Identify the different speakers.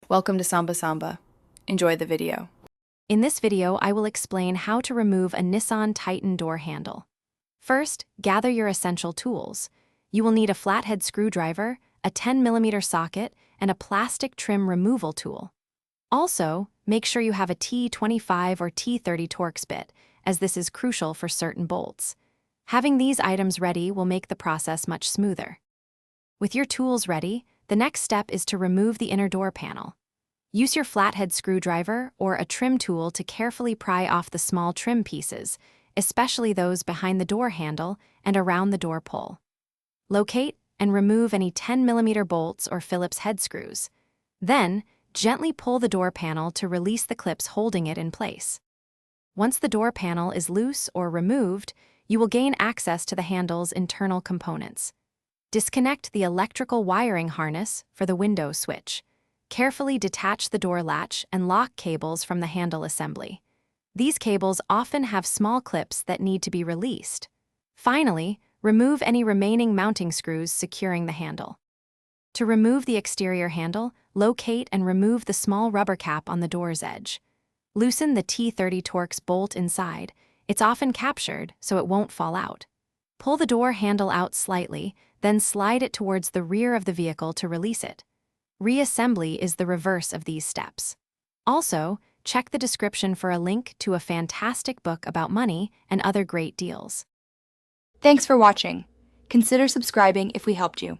Speaker 1: Welcome to Samba Samba. Enjoy the video.
Speaker 2: In this video, I will explain how to remove a Nissan Titan door handle. First, gather your essential tools. You will need a flathead screwdriver, a 10mm socket, and a plastic trim removal tool. Also, make sure you have a T25 or T30 Torx bit, as this is crucial for certain bolts. Having these items ready will make the process much smoother. With your tools ready, the next step is to remove the inner door panel. Use your flathead screwdriver or a trim tool to carefully pry off the small trim pieces, especially those behind the door handle and around the door pull. Locate and remove any 10mm bolts or Phillips head screws. Then, gently pull the door panel to release the clips holding it in place. Once the door panel is loose or removed, you will gain access to the handle's internal components. Disconnect the electrical wiring harness for the window switch. Carefully detach the door latch and lock cables from the handle assembly. These cables often have small clips that need to be released. Finally, remove any remaining mounting screws securing the handle. To remove the exterior handle, locate and remove the small rubber cap on the door's edge. Loosen the T30 Torx bolt inside. It's often captured, so it won't fall out. Pull the door handle out slightly, then slide it towards the rear of the vehicle to release it. Reassembly is the reverse of these steps. Also, check the description for a link to a fantastic book about money and other great deals.
Speaker 3: Thanks for watching. Consider subscribing if we helped you.